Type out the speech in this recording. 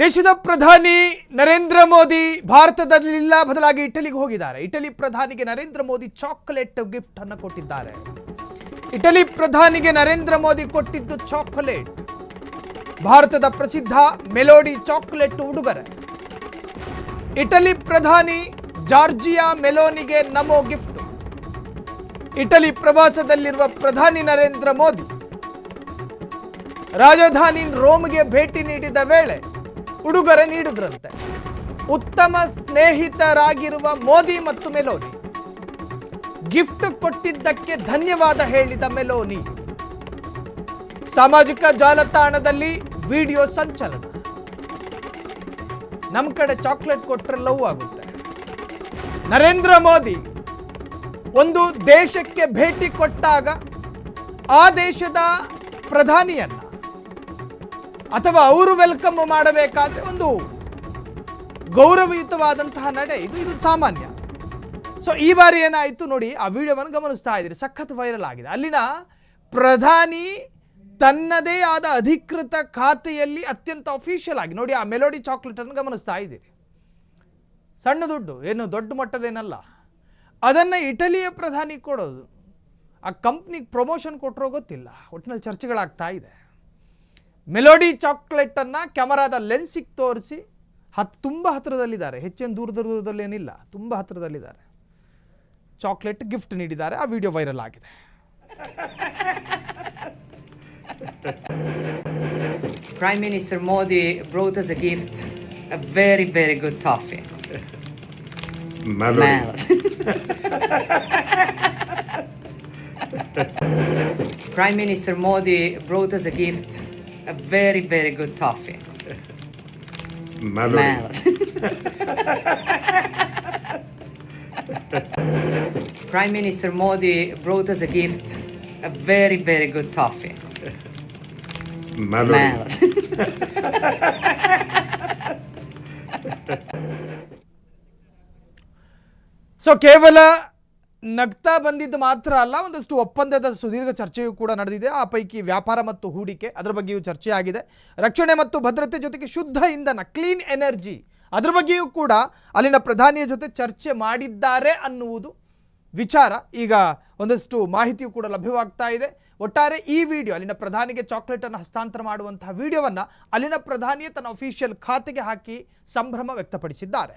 ದೇಶದ ಪ್ರಧಾನಿ ನರೇಂದ್ರ ಮೋದಿ ಭಾರತದಲ್ಲಿಲ್ಲ, ಬದಲಾಗಿ ಇಟಲಿಗೆ ಹೋಗಿದ್ದಾರೆ. ಇಟಲಿ ಪ್ರಧಾನಿಗೆ ನರೇಂದ್ರ ಮೋದಿ ಚಾಕೊಲೇಟ್ ಗಿಫ್ಟ್ ಅನ್ನು ಕೊಟ್ಟಿದ್ದಾರೆ. ಇಟಲಿ ಪ್ರಧಾನಿಗೆ ನರೇಂದ್ರ ಮೋದಿ ಕೊಟ್ಟಿದ್ದು ಚಾಕೊಲೇಟ್, ಭಾರತದ ಪ್ರಸಿದ್ಧ ಮೆಲೋಡಿ ಚಾಕೊಲೇಟ್ ಉಡುಗೊರೆ. ಇಟಲಿ ಪ್ರಧಾನಿ ಜಾರ್ಜಿಯಾ ಮೆಲೋನಿಗೆ ನಮೋ ಗಿಫ್ಟ್. ಇಟಲಿ ಪ್ರವಾಸದಲ್ಲಿರುವ ಪ್ರಧಾನಿ ನರೇಂದ್ರ ಮೋದಿ ರಾಜಧಾನಿ ರೋಮ್ಗೆ ಭೇಟಿ ನೀಡಿದ ವೇಳೆ ಉಡುಗೊರೆ ನೀಡಿದ್ರಂತೆ. ಉತ್ತಮ ಸ್ನೇಹಿತರಾಗಿರುವ ಮೋದಿ ಮತ್ತು ಮೆಲೋನಿ ಗಿಫ್ಟ್ ಕೊಟ್ಟಿದ್ದಕ್ಕೆ ಧನ್ಯವಾದ ಹೇಳಿದ ಮೆಲೋನಿ. ಸಾಮಾಜಿಕ ಜಾಲತಾಣದಲ್ಲಿ ವಿಡಿಯೋ ಸಂಚಲನ. ನಮ್ಮ ಕಡೆ ಚಾಕ್ಲೇಟ್ ಕೊಟ್ಟರೆ ಲವ್ ಆಗುತ್ತೆ. ನರೇಂದ್ರ ಮೋದಿ ಒಂದು ದೇಶಕ್ಕೆ ಭೇಟಿ ಕೊಟ್ಟಾಗ ಆ ದೇಶದ ಪ್ರಧಾನಿಯನ್ನ ಅಥವಾ ಅವರು ವೆಲ್ಕಮ್ ಮಾಡಬೇಕಾದ್ರೆ ಒಂದು ಗೌರವಯುತವಾದಂತಹ ನಡೆ ಇದು ಸಾಮಾನ್ಯ. ಸೊ ಈ ಬಾರಿ ಏನಾಯಿತು ನೋಡಿ, ಆ ವಿಡಿಯೋವನ್ನು ಗಮನಿಸ್ತಾ ಇದ್ದೀರಿ, ಸಖತ್ ವೈರಲ್ ಆಗಿದೆ. ಅಲ್ಲಿನ ಪ್ರಧಾನಿ ತನ್ನದೇ ಆದ ಅಧಿಕೃತ ಖಾತೆಯಲ್ಲಿ ಅತ್ಯಂತ ಅಫಿಷಿಯಲ್ ಆಗಿ ನೋಡಿ ಆ ಮೆಲೋಡಿ ಚಾಕ್ಲೇಟ್ ಅನ್ನು ಗಮನಿಸ್ತಾ ಇದ್ದೀರಿ. ಸಣ್ಣ ದುಡ್ಡು, ಏನು ದೊಡ್ಡ ಮಟ್ಟದೇನಲ್ಲ, ಅದನ್ನು ಇಟಲಿಯ ಪ್ರಧಾನಿ ಕೊಡೋದು. ಆ ಕಂಪ್ನಿಗೆ ಪ್ರಮೋಷನ್ ಕೊಟ್ಟರೋ ಗೊತ್ತಿಲ್ಲ, ಒಟ್ಟಿನಲ್ಲಿ ಚರ್ಚೆಗಳಾಗ್ತಾ ಇದೆ. ಮೆಲೋಡಿ ಚಾಕ್ಲೇಟನ್ನು ಕ್ಯಾಮರಾದ ಲೆನ್ಸಿಗೆ ತೋರಿಸಿ ತುಂಬ ಹತ್ತಿರದಲ್ಲಿದ್ದಾರೆ, ಹೆಚ್ಚೇನು ದೂರದಲ್ಲೇನಿಲ್ಲ, ತುಂಬ ಹತ್ತಿರದಲ್ಲಿದ್ದಾರೆ. ಚಾಕ್ಲೇಟ್ ಗಿಫ್ಟ್ ನೀಡಿದ್ದಾರೆ. ಆ ವಿಡಿಯೋ ವೈರಲ್ ಆಗಿದೆ. Prime Minister Modi brought us a gift, a very, very good toffee. Prime Minister Modi brought us a gift, a very, very good toffee. Prime Minister Modi brought us a gift, a very, very good toffee. So ಕೇವಲ ನಗ್ತಾ ಬಂದಿದ್ದು ಮಾತ್ರ ಅಲ್ಲ, ಒಂದಷ್ಟು ಒಪ್ಪಂದದ ಸುದೀರ್ಘ ಚರ್ಚೆಯೂ ಕೂಡ ನಡೆದಿದೆ. ಆ ಪೈಕಿ ವ್ಯಾಪಾರ ಮತ್ತು ಹೂಡಿಕೆ, ಅದರ ಬಗ್ಗೆಯೂ ಚರ್ಚೆ ಆಗಿದೆ. ರಕ್ಷಣೆ ಮತ್ತು ಭದ್ರತೆ ಜೊತೆಗೆ ಶುದ್ಧ ಇಂಧನ, ಕ್ಲೀನ್ ಎನರ್ಜಿ, ಅದರ ಬಗ್ಗೆಯೂ ಕೂಡ ಅಲ್ಲಿನ ಪ್ರಧಾನಿಯ ಜೊತೆ ಚರ್ಚೆ ಮಾಡಿದ್ದಾರೆ ಅನ್ನುವುದು ವಿಚಾರ. ಈಗ ಒಂದಷ್ಟು ಮಾಹಿತಿಯೂ ಕೂಡ ಲಭ್ಯವಾಗ್ತಾ ಇದೆ. ಒಟ್ಟಾರೆ ಈ ವಿಡಿಯೋ, ಅಲ್ಲಿನ ಪ್ರಧಾನಿಗೆ ಚಾಕ್ಲೇಟನ್ನು ಹಸ್ತಾಂತರ ಮಾಡುವಂತಹ ವಿಡಿಯೋವನ್ನು ಅಲ್ಲಿನ ಪ್ರಧಾನಿಯೇ ತನ್ನ ಅಫಿಷಿಯಲ್ ಖಾತೆಗೆ ಹಾಕಿ ಸಂಭ್ರಮ ವ್ಯಕ್ತಪಡಿಸಿದ್ದಾರೆ.